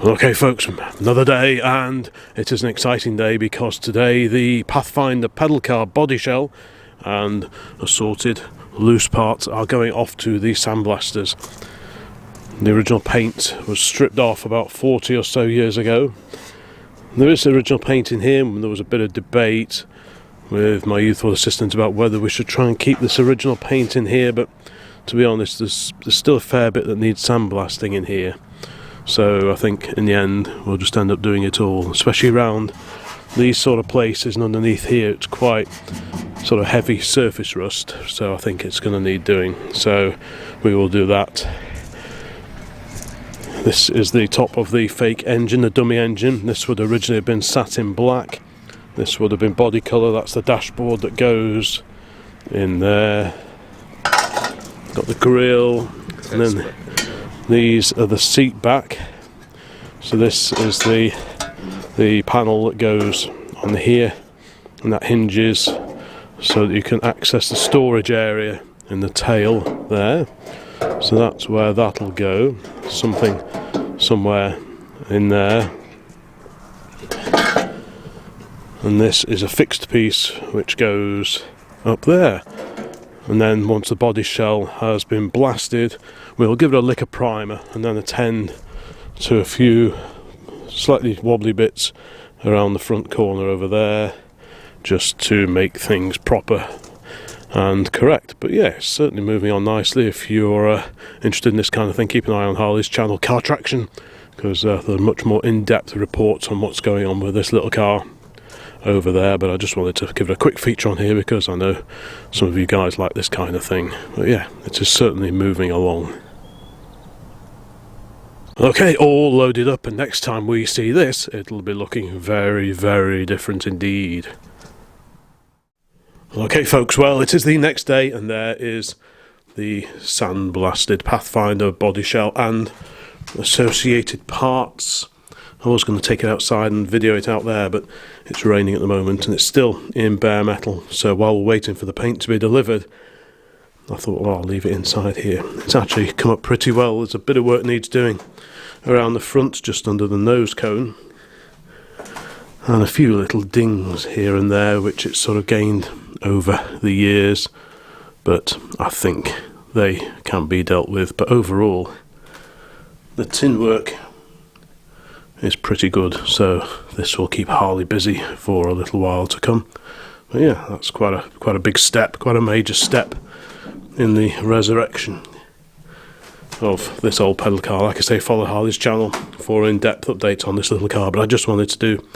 Okay folks, another day, and it is an exciting day because today the Pathfinder pedal car body shell and assorted loose parts are going off to the Sandblasters. The original paint was stripped off about 40 or so years ago. There is original paint in here, and there was a bit of debate with my youthful assistant about whether we should try and keep this original paint in here, but to be honest, there's still a fair bit that needs sandblasting in here. So I think in the end we'll just end up doing it all, especially around these sort of places, and underneath here it's quite sort of heavy surface rust, so I think it's going to need doing, so we will do that. This is the top of the fake engine, the dummy engine. This would originally have been satin black. This would have been body colour. That's the dashboard that goes in there. Got the grille, and then these are the seat back. So this is the panel that goes on here, and that hinges so that you can access the storage area in the tail there. So that's where that'll go, somewhere in there. And this is a fixed piece which goes up there. And then once the body shell has been blasted, we'll give it a lick of primer and then attend to a few slightly wobbly bits around the front corner over there, just to make things proper and correct. But yeah, it's certainly moving on nicely. If you're interested in this kind of thing, keep an eye on Harley's channel, CarTraction, because there are much more in-depth reports on what's going on with this little car over there. But I just wanted to give it a quick feature on here because I know some of you guys like this kind of thing. But yeah, it is certainly moving along. Okay, all loaded up, and next time we see this, it'll be looking very, very different indeed. Okay folks, well, it is the next day, and there is the Sandblasted Pathfinder body shell and associated parts. I was going to take it outside and video it out there, but it's raining at the moment and it's still in bare metal, so while we're waiting for the paint to be delivered, I thought, well, I'll leave it inside here. It's actually come up pretty well. There's a bit of work needs doing around the front, just under the nose cone, and a few little dings here and there which it's sort of gained over the years, but I think they can be dealt with. But overall, the tin work is pretty good, so this will keep Harley busy for a little while to come. But yeah, that's quite a big step, quite a major step in the resurrection of this old pedal car. Like I say, follow Harley's channel for in-depth updates on this little car, but I just wanted to do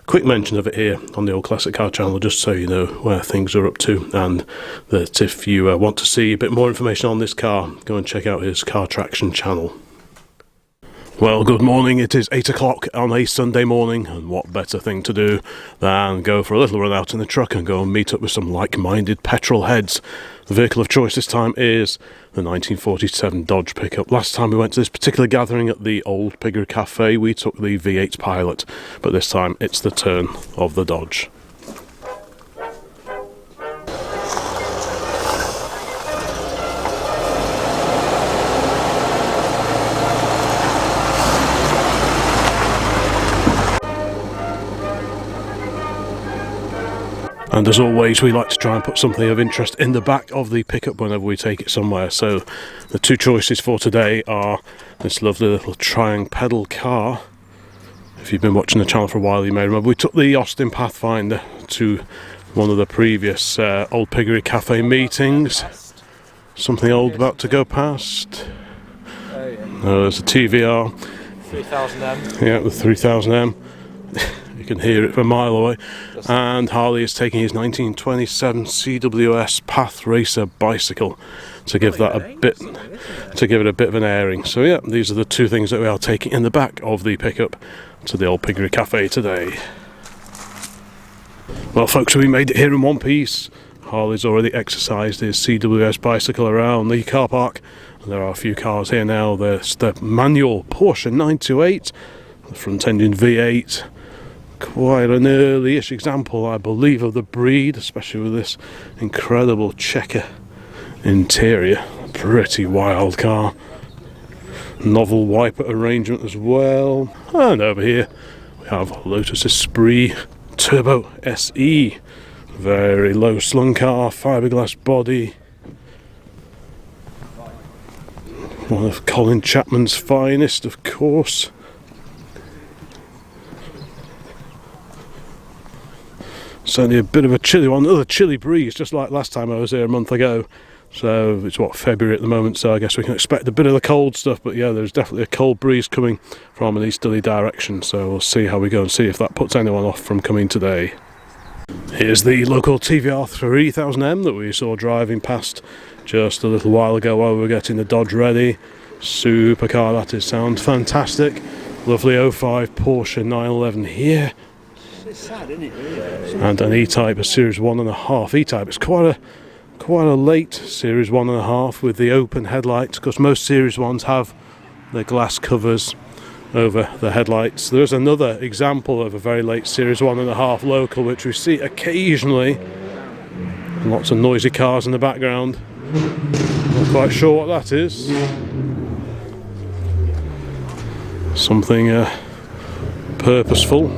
a quick mention of it here on the Old Classic Car channel, just so you know where things are up to, and that if you want to see a bit more information on this car, go and check out his CarTraction channel. Well, good morning. It is 8 o'clock on a Sunday morning, and what better thing to do than go for a little run out in the truck and go and meet up with some like-minded petrol heads. The vehicle of choice this time is the 1947 Dodge pickup. Last time we went to this particular gathering at the Old Piggery Cafe, we took the V8 Pilot, but this time it's the turn of the Dodge. And as always, we like to try and put something of interest in the back of the pickup whenever we take it somewhere. So the two choices for today are this lovely little Triang pedal car. If you've been watching the channel for a while, you may remember we took the Austin Pathfinder to one of the previous Old Piggery Cafe meetings. Something old about to go past. Oh, yeah. There's a TVR. 3000M. Yeah, the 3000M. You can hear it from a mile away. And Harley is taking his 1927 CWS Path Racer bicycle to give that a bit, to give it a bit of an airing. So yeah, these are the two things that we are taking in the back of the pickup to the Old Piggery Cafe today. Well folks, we made it here in one piece. Harley's already exercised his CWS bicycle around the car park, and there are a few cars here now. There's the manual Porsche 928, the front engine V8, quite an early-ish example, I believe, of the breed, especially with this incredible checker interior. Pretty wild car. Novel wiper arrangement as well. And over here we have Lotus Esprit Turbo SE. Very low slung car, fiberglass body. One of Colin Chapman's finest, of course. Certainly a bit of a chilly one, another chilly breeze, just like last time I was here a month ago. So it's what, February at the moment, so I guess we can expect a bit of the cold stuff, but yeah, there's definitely a cold breeze coming from an easterly direction, so we'll see how we go and see if that puts anyone off from coming today. Here's the local TVR 3000M that we saw driving past just a little while ago while we were getting the Dodge ready. Super car that is, sounds fantastic. Lovely 05 Porsche 911 here. It's sad, isn't it? Really? And an E-Type, a Series 1.5 E-Type. It's quite a late Series 1.5 with the open headlights, because most Series 1s have the glass covers over the headlights. There's another example of a very late Series 1.5 local which we see occasionally. Lots of noisy cars in the background. Not quite sure what that is. Something purposeful.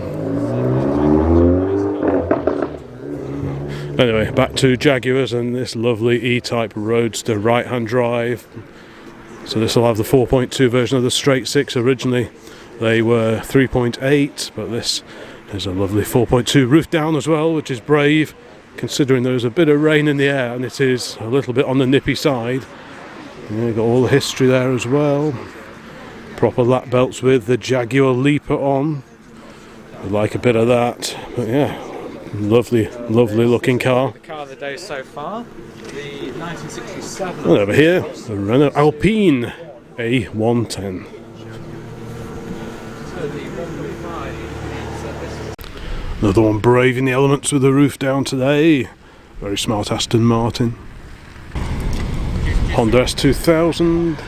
Anyway, back to Jaguars and this lovely E-Type Roadster right-hand drive. So this will have the 4.2 version of the straight six. Originally they were 3.8, but this is a lovely 4.2 roof down as well, which is brave considering there's a bit of rain in the air and it is a little bit on the nippy side. Yeah, got all the history there as well. Proper lap belts with the Jaguar Leaper on. I'd like a bit of that, but yeah, lovely looking car. The car of the day so far, the 1967. And over here, the Renault Alpine A110. Another one braving the elements with the roof down today. Very smart Aston Martin. Honda S2000.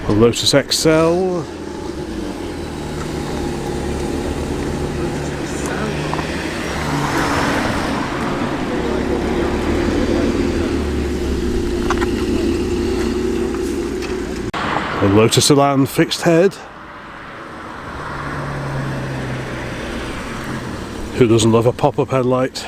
A Lotus XL. A Lotus Elan fixed head. Who doesn't love a pop-up headlight?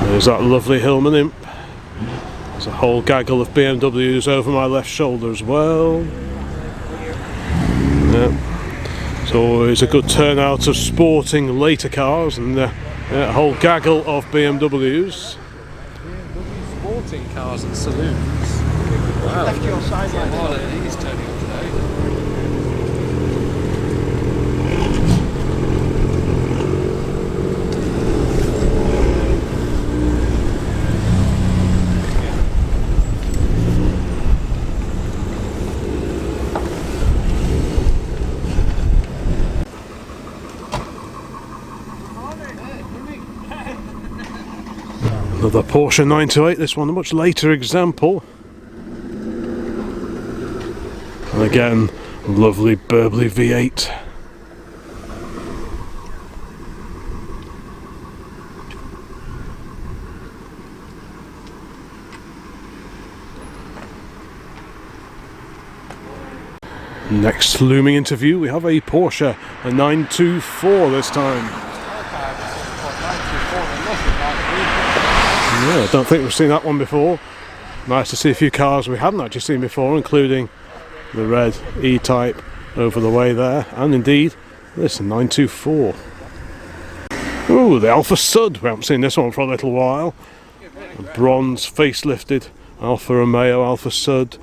There's that lovely Hillman Imp. There's a whole gaggle of BMWs over my left shoulder as well. Yeah. It's always a good turnout of sporting later cars, and yeah, a whole gaggle of BMWs. Sporting cars and saloons. Wow. Left your sideline. Well, it is turning up today. Another Porsche 928, this one a much later example. And again, lovely burbly V8. Next looming interview, we have a Porsche, a 924 this time. Yeah, I don't think we've seen that one before. Nice to see a few cars we haven't actually seen before, including the red E-Type over the way there, and indeed this 924. Ooh, the Alfa Sud. We haven't seen this one for a little while. A bronze facelifted Alfa Romeo Alfa Sud.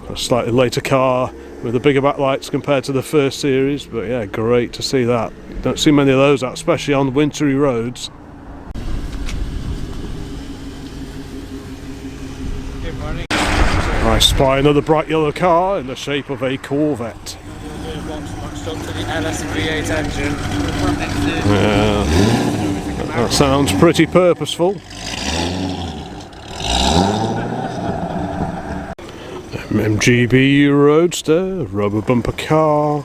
A slightly later car with the bigger backlights compared to the first series. But yeah, great to see that. Don't see many of those out, especially on wintry roads. I spy another bright yellow car in the shape of a Corvette. Matched up to the LS V8 engine. Yeah, that sounds pretty purposeful. MGB Roadster, rubber bumper car.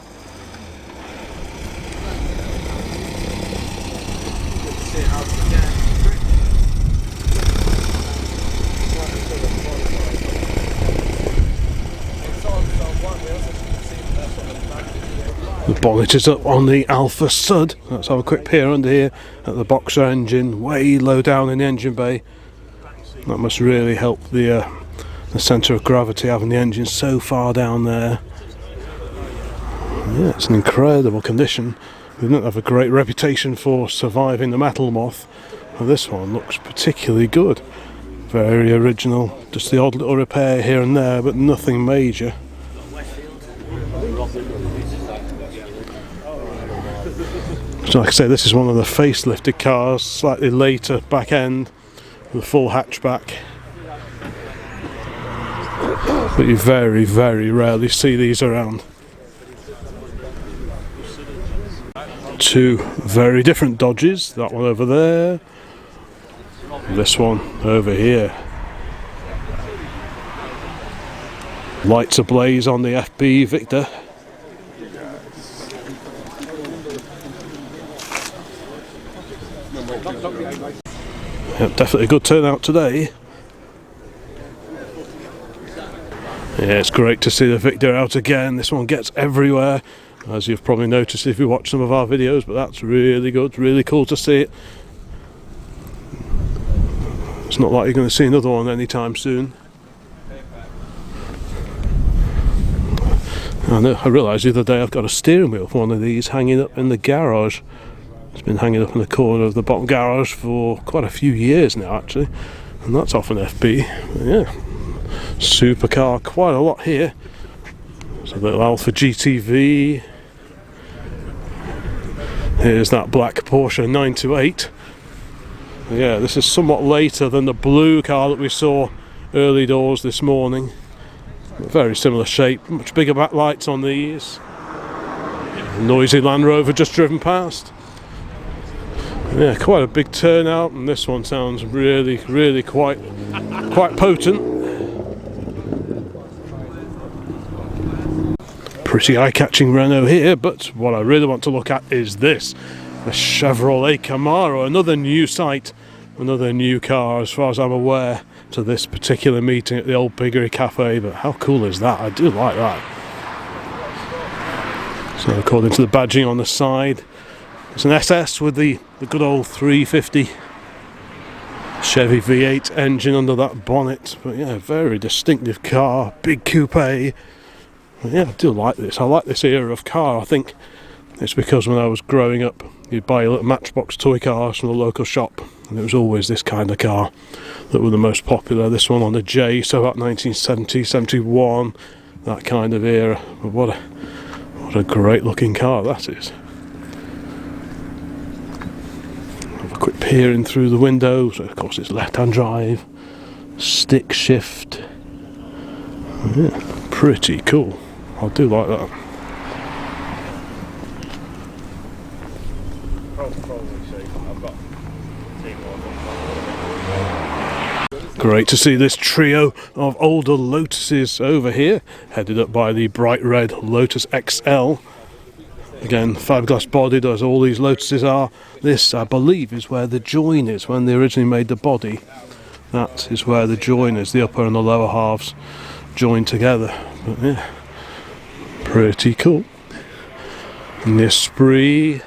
The bonnet is up on the Alpha Sud. Let's have a quick peer under here at the boxer engine, way low down in the engine bay. That must really help the centre of gravity, having the engine so far down there. Yeah, it's an incredible condition. We don't have a great reputation for surviving the metal moth. Well, this one looks particularly good. Very original. Just the odd little repair here and there, but nothing major. So like I say, this is one of the facelifted cars, slightly later back end, with a full hatchback. But you very, very rarely see these around. Two very different Dodges, that one over there, this one over here. Lights ablaze on the FB Victor. Yep, definitely a good turnout today. Yeah, it's great to see the Victor out again. This one gets everywhere, as you've probably noticed if you watch some of our videos, but that's really good, really cool to see it. It's not like you're going to see another one anytime soon. I realised the other day I've got a steering wheel for one of these hanging up in the garage. It's been hanging up in the corner of the bottom garage for quite a few years now actually, and that's off an FB. But yeah, supercar, quite a lot here. There's a little Alpha GTV. Here's that black Porsche 928. Yeah, this is somewhat later than the blue car that we saw early doors this morning. Very similar shape, much bigger backlights on these. Noisy Land Rover just driven past. Yeah, quite a big turnout, and this one sounds really, really quite potent. Pretty eye-catching Renault here, but what I really want to look at is this. The Chevrolet Camaro, another new sight, another new car as far as I'm aware to this particular meeting at the Old Piggery Cafe, but how cool is that? I do like that. So according to the badging on the side, it's an SS with the good old 350 Chevy V8 engine under that bonnet. But yeah, very distinctive car, big coupe. But yeah, I do like this. I like this era of car. I think it's because when I was growing up, you'd buy a little Matchbox toy cars from the local shop, and it was always this kind of car that were the most popular. This one on the J, so about 1970, 71, that kind of era. But what a great looking car that is. Have a quick peering through the window. So of course it's left-hand drive, stick shift. Yeah, pretty cool. I do like that. Great to see this trio of older Lotuses over here, headed up by the bright red Lotus XL. Again, fiberglass bodied as all these Lotuses are. This, I believe, is where the join is. When they originally made the body, that is where the join is. The upper and the lower halves joined together. But yeah, pretty cool. And the Esprit,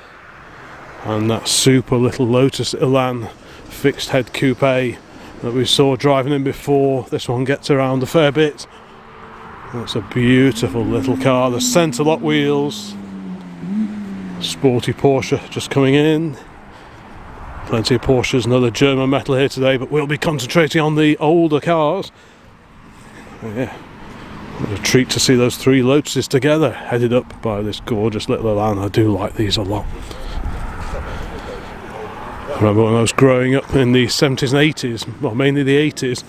and that super little Lotus Elan fixed head coupe that we saw driving in before. This one gets around a fair bit. That's a beautiful little car. The centre lock wheels. Sporty Porsche just coming in. Plenty of Porsches, another German metal here today, but we'll be concentrating on the older cars. Yeah, It was a treat to see those three Lotuses together, headed up by this gorgeous little Elan. I do like these a lot. I remember when I was growing up in the 70s and 80s, well mainly the 80s,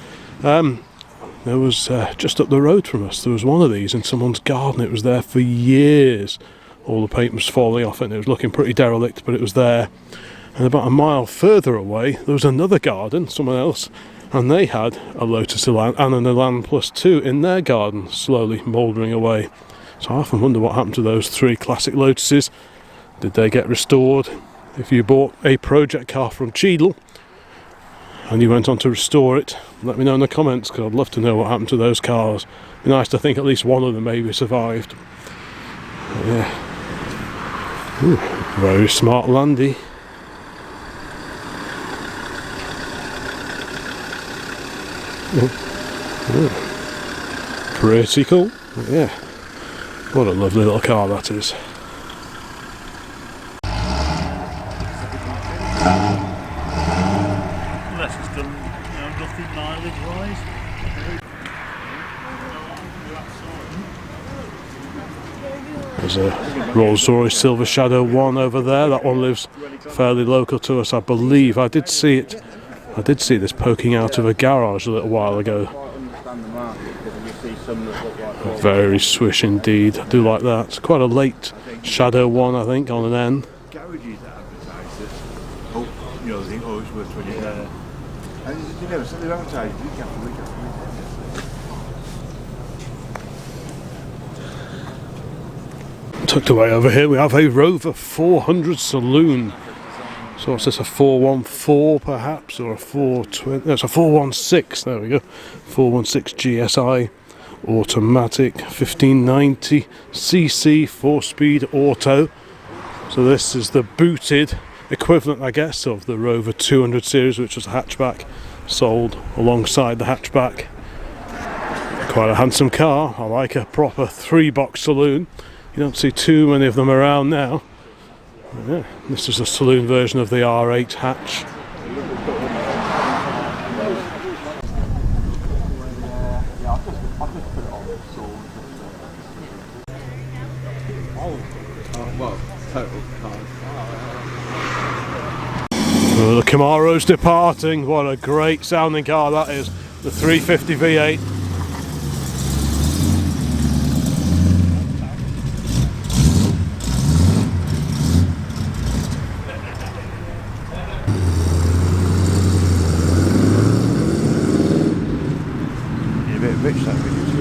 there was just up the road from us, there was one of these in someone's garden. It was there for years. All the paint was falling off it and it was looking pretty derelict, but it was there. And about a mile further away there was another garden, someone else, and they had a Lotus Elan and an Elan Plus 2 in their garden, slowly mouldering away. So I often wonder what happened to those three classic Lotuses. Did they get restored? If you bought a project car from Cheadle and you went on to restore it, let me know in the comments, because I'd love to know what happened to those cars. It'd be nice to think at least one of them maybe survived. But yeah. Ooh, very smart Landy. Pretty cool. Yeah. What a lovely little car that is. Unless it's done, nothing mileage-wise. There's a Rolls-Royce Silver Shadow 1 over there. That one lives fairly local to us, I believe. I did see it. I did see this poking out of a garage a little while ago. Very swish indeed. I do like that. It's quite a late Shadow 1, I think, on an N. Garages that advertise it. Oh, they think, it's worth 20. And so they're advertising week after week after week. Tucked away over here we have a Rover 400 saloon. So what's this, a 414 perhaps, or a 420? No, it's a 416, there we go. 416 GSI, automatic, 1590 cc, 4-speed auto. So this is the booted equivalent, I guess, of the Rover 200 series, which was a hatchback, sold alongside the hatchback. Quite a handsome car. I like a proper 3-box saloon. You don't see too many of them around now. Yeah, this is a saloon version of the R8 hatch. Oh, the Camaro's departing. What a great sounding car that is. The 350 V8.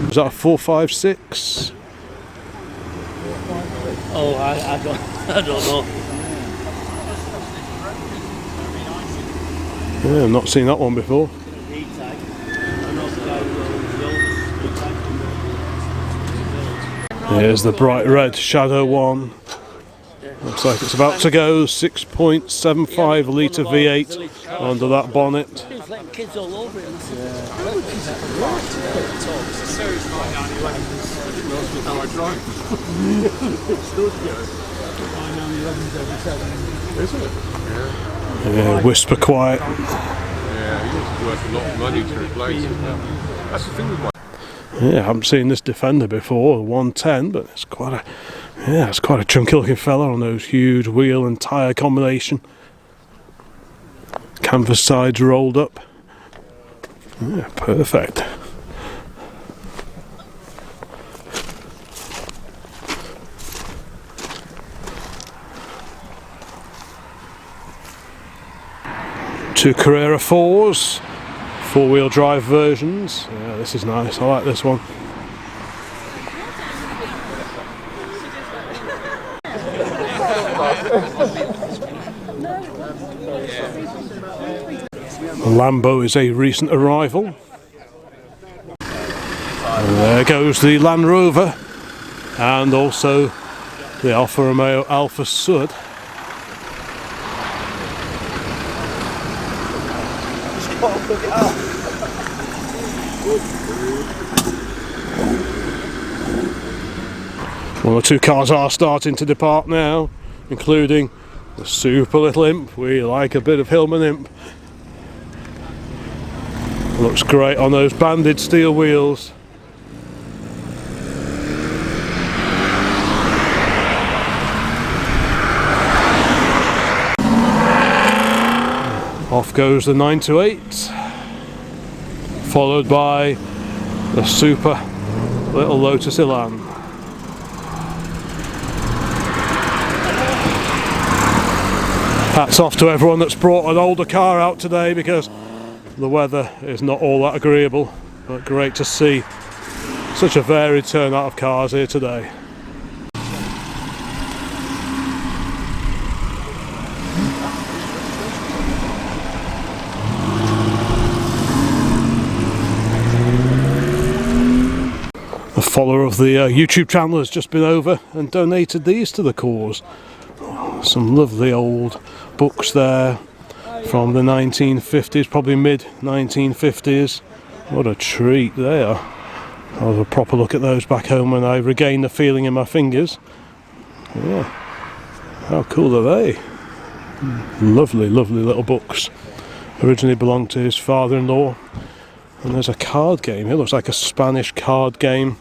Is that a 456? Oh, I don't know. Yeah, I've not seen that one before. Here's the bright red Shadow 1. Looks like it's about to go. 6.75 litre V8 under that bonnet. Kids all over it. Yeah, whisper quiet. Yeah, it's worth a lot of money to replace it now. That's the thing with my... Yeah, I haven't seen this Defender before, 110, but it's quite a chunky looking fella on those huge wheel and tyre combination. Canvas sides rolled up. Yeah, perfect. Two Carrera 4s, 4-wheel drive versions. Yeah, this is nice. I like this one. Lambo is a recent arrival. And there goes the Land Rover and also the Alfa Romeo Alfa Sud. One or two cars are starting to depart now, including the super little imp. We like a bit of Hillman imp. Looks great on those banded steel wheels. Off goes the 928, followed by the super little Lotus Elan. Hats off to everyone that's brought an older car out today, because the weather is not all that agreeable, but great to see such a varied turnout of cars here today. A follower of the YouTube channel has just been over and donated these to the cause. Some lovely old books there from the 1950s, probably mid 1950s. What a treat they are. I'll have a proper look at those back home when I regain the feeling in my fingers. Yeah, how cool are they? Lovely, lovely little books. Originally belonged to his father-in-law. And there's a card game. It looks like a Spanish card game.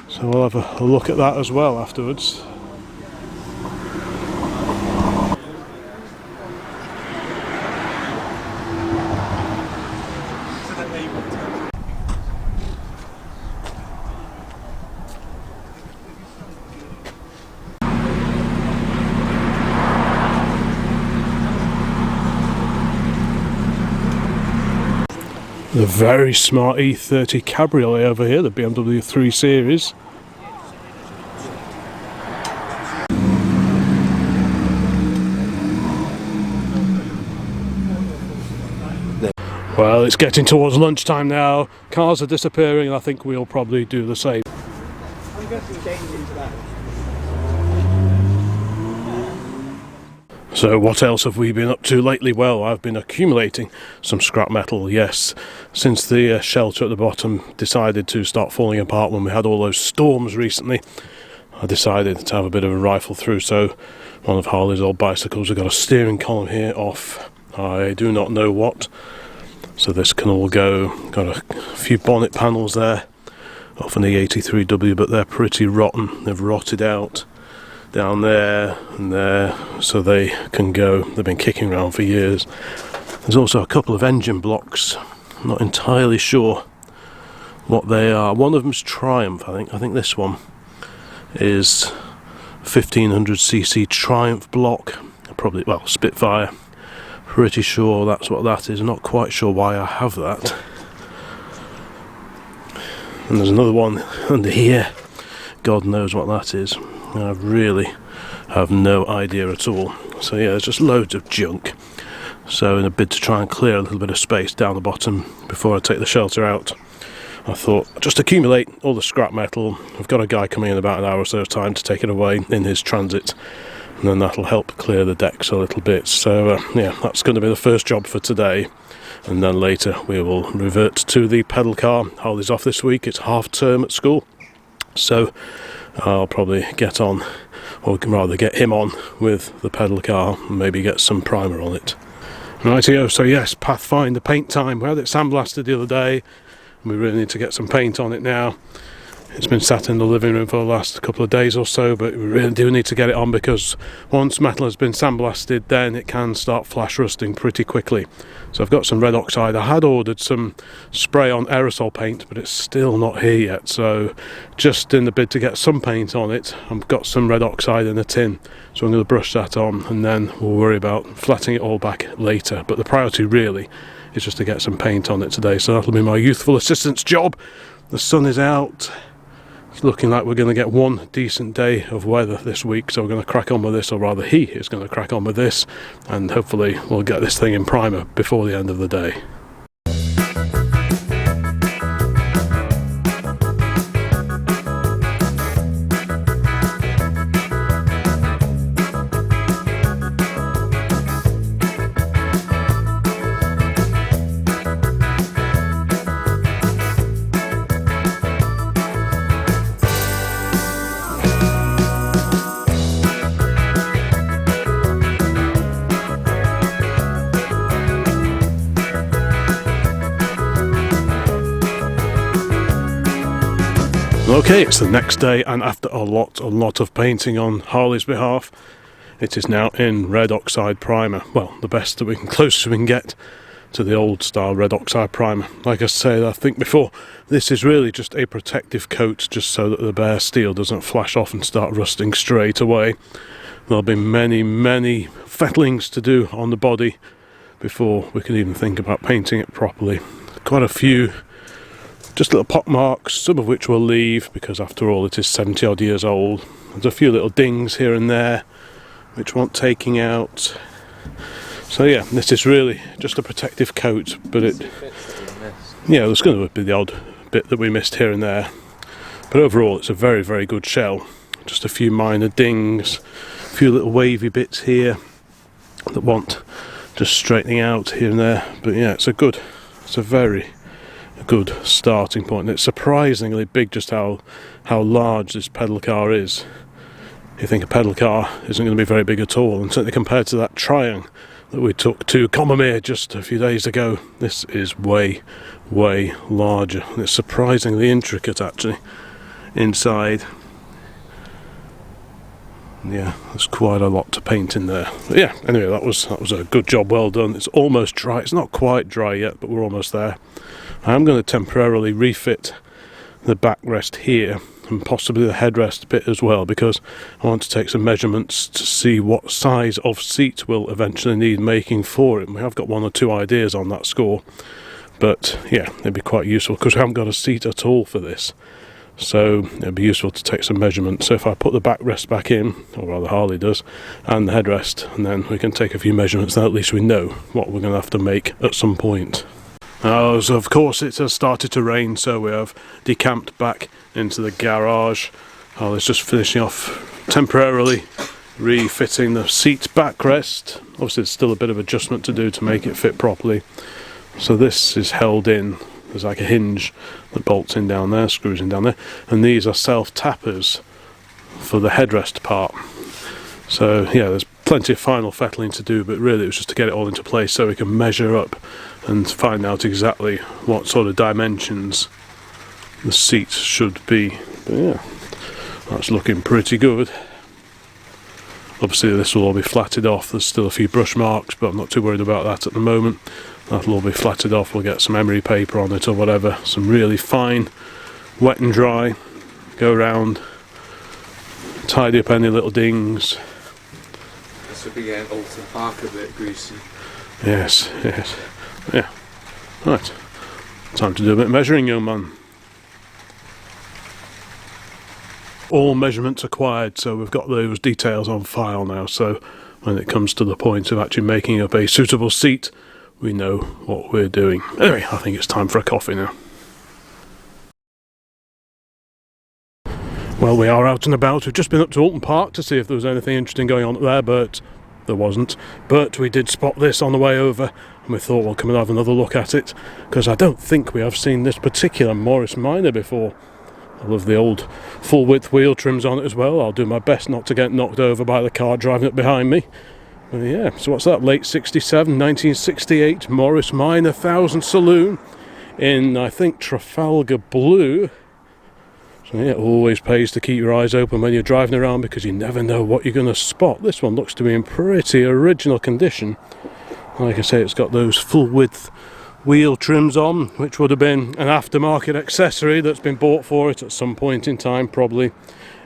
So we'll have a look at that as well afterwards. The very smart E30 Cabriolet over here, the BMW 3 Series. Well, it's getting towards lunchtime now. Cars are disappearing, and I think we'll probably do the same. So what else have we been up to lately? Well, I've been accumulating some scrap metal, yes. Since the shelter at the bottom decided to start falling apart when we had all those storms recently, I decided to have a bit of a rifle through. So one of Harley's old bicycles, we've got a steering column here off I do not know what. So this can all go. Got a few bonnet panels there off an E83W, but they're pretty rotten. They've rotted out down there and there, so they can go. They've been kicking around for years. There's also a couple of engine blocks. I'm not entirely sure what they are. One of them's Triumph, I think. I think this one is 1500cc Triumph block. Probably, well, Spitfire. Pretty sure that's what that is. Not quite sure why I have that. And there's another one under here. God knows what that is. I really have no idea at all. So yeah, there's just loads of junk. So in a bid to try and clear a little bit of space down the bottom before I take the shelter out, I thought just accumulate all the scrap metal. I've got a guy coming in about an hour or so's time to take it away in his transit, and then that'll help clear the decks a little bit. So yeah, that's going to be the first job for today. And then later we will revert to the pedal car. Harley's off this week, it's half term at school. So I'll probably get on, or rather get him on with the pedal car and maybe get some primer on it. Rightio, so yes, Pathfinder paint time. We had it sandblasted the other day, and we really need to get some paint on it now. It's been sat in the living room for the last couple of days or so, but we really do need to get it on, because once metal has been sandblasted, then it can start flash rusting pretty quickly. So I've got some red oxide. I had ordered some spray on aerosol paint, but it's still not here yet. So just in the bid to get some paint on it, I've got some red oxide in a tin. So I'm going to brush that on, and then we'll worry about flattening it all back later. But the priority really is just to get some paint on it today. So that'll be my youthful assistant's job. The sun is out. It's looking like we're going to get one decent day of weather this week, so we're going to crack on with this, or rather he is going to crack on with this, and hopefully we'll get this thing in primer before the end of the day. Okay, it's the next day, and after a lot of painting on Harley's behalf, it is now in red oxide primer. Well, the best that we can, closest we can get to the old style red oxide primer. Like I said, I think before, this is really just a protective coat, just so that the bare steel doesn't flash off and start rusting straight away. There'll be many fettlings to do on the body before we can even think about painting it properly. Quite a few just little pock marks, some of which we'll leave because after all it is 70 odd years old. There's a few little dings here and there which want taking out. So yeah, this is really just a protective coat, but yeah, there's going to be the odd bit that we missed here and there, but overall it's a very good shell. Just a few minor dings, a few little wavy bits here that want just straightening out here and there, but yeah, it's a very good starting point. And it's surprisingly big just how large this pedal car is. You think a pedal car isn't going to be very big at all, and certainly compared to that Triumph that we took to Commermere just a few days ago, this is way larger. And it's surprisingly intricate actually inside. Yeah, there's quite a lot to paint in there. But yeah, anyway, that was a good job, well done. It's almost dry. It's not quite dry yet, but we're almost there. I'm going to temporarily refit the backrest here and possibly the headrest bit as well, because I want to take some measurements to see what size of seat we'll eventually need making for it. And we have got one or two ideas on that score, but yeah, it'd be quite useful because we haven't got a seat at all for this. So it'd be useful to take some measurements. So if I put the backrest back in, or rather Harley does, and the headrest, and then we can take a few measurements, then at least we know what we're going to have to make at some point. As of course it has started to rain, so we have decamped back into the garage. Harley's just finishing off temporarily refitting the seat backrest. Obviously there's still a bit of adjustment to do to make it fit properly. So this is held in. There's like a hinge that bolts in down there, screws in down there, and these are self-tappers for the headrest part. So yeah, there's plenty of final fettling to do, but really it was just to get it all into place so we can measure up and find out exactly what sort of dimensions the seat should be. But yeah, that's looking pretty good. Obviously this will all be flatted off. There's still a few brush marks, but I'm not too worried about that at the moment. That'll all be flatted off. We'll get some emery paper on it or whatever, some really fine wet and dry, go around, tidy up any little dings. This will be getting Alton Park a bit greasy. Yes, yeah. Right, time to do a bit of measuring, young man. All measurements acquired, so we've got those details on file now, so when it comes to the point of actually making up a suitable seat, we know what we're doing. Anyway, I think it's time for a coffee now. Well, we are out and about. We've just been up to Alton Park to see if there was anything interesting going on up there, but there wasn't. But we did spot this on the way over, and we thought we'll come and have another look at it, because I don't think we have seen this particular Morris Minor before. I love the old full width wheel trims on it as well. I'll do my best not to get knocked over by the car driving up behind me. But yeah, so what's that? Late 67, 1968 Morris Minor 1000 Saloon in, I think, Trafalgar Blue. So yeah, it always pays to keep your eyes open when you're driving around, because you never know what you're going to spot. This one looks to be in pretty original condition. Like I say, it's got those full width wheel trims on, which would have been an aftermarket accessory that's been bought for it at some point in time, probably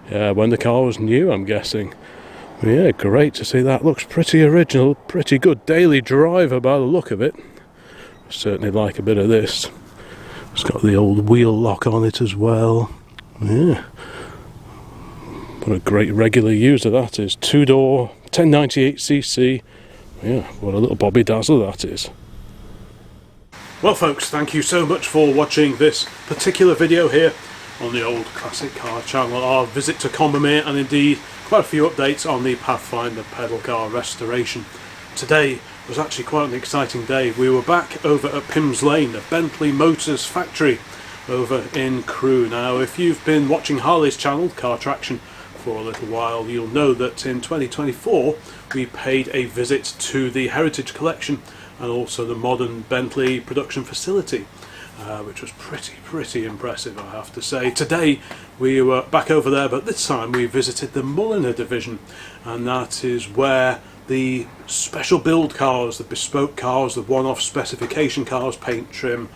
when the car was new, I'm guessing. But yeah, great to see that. Looks pretty original, pretty good daily driver by the look of it. Certainly like a bit of this. It's got the old wheel lock on it as well. Yeah, what a great regular user that is. 2-door 1098cc. Yeah, what a little Bobby Dazzler that is. Well folks, thank you so much for watching this particular video here on the Old Classic Car channel. Our visit to Commermere, and indeed quite a few updates on the Pathfinder pedal car restoration. Today was actually quite an exciting day. We were back over at Pims Lane, the Bentley Motors factory over in Crewe. Now, if you've been watching Harley's channel, CarTraction, for a little while, you'll know that in 2024 we paid a visit to the Heritage Collection and also the modern Bentley production facility. which was pretty impressive, I have to say. Today we were back over there, but this time we visited the Mulliner division, and that is where the special build cars, the bespoke cars, the one-off specification cars, paint, trim,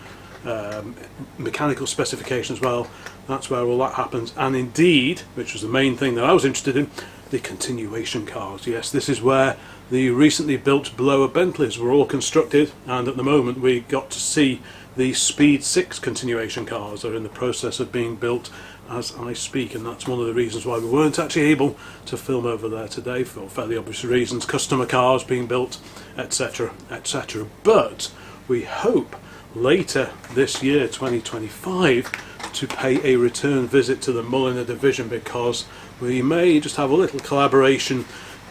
mechanical specification as well, that's where all that happens. And indeed, which was the main thing that I was interested in, the continuation cars. Yes, this is where the recently built blower Bentleys were all constructed, and at the moment we got to see the Speed 6 continuation cars are in the process of being built as I speak, and that's one of the reasons why we weren't actually able to film over there today, for fairly obvious reasons, customer cars being built, etc, etc. But we hope later this year, 2025, to pay a return visit to the Mulliner division, because we may just have a little collaboration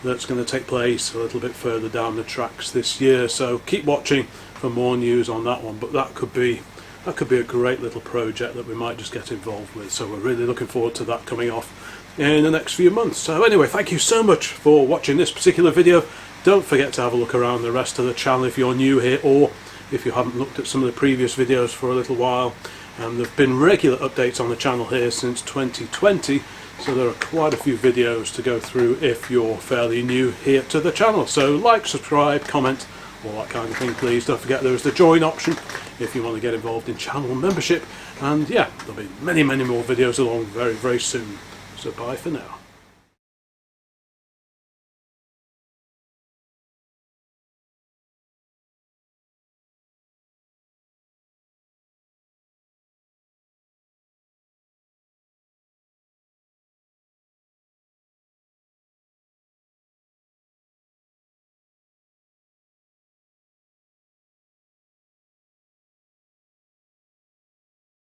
that's going to take place a little bit further down the tracks this year. So keep watching for more news on that one, but that could be a great little project that we might just get involved with. So we're really looking forward to that coming off in the next few months. So anyway, thank you so much for watching this particular video. Don't forget to have a look around the rest of the channel if you're new here, or if you haven't looked at some of the previous videos for a little while. There have been regular updates on the channel here since 2020, so there are quite a few videos to go through if you're fairly new here to the channel. So like, subscribe, comment, all that kind of thing, please. Don't forget there is the join option if you want to get involved in channel membership. And yeah, there'll be many more videos along very soon. So bye for now.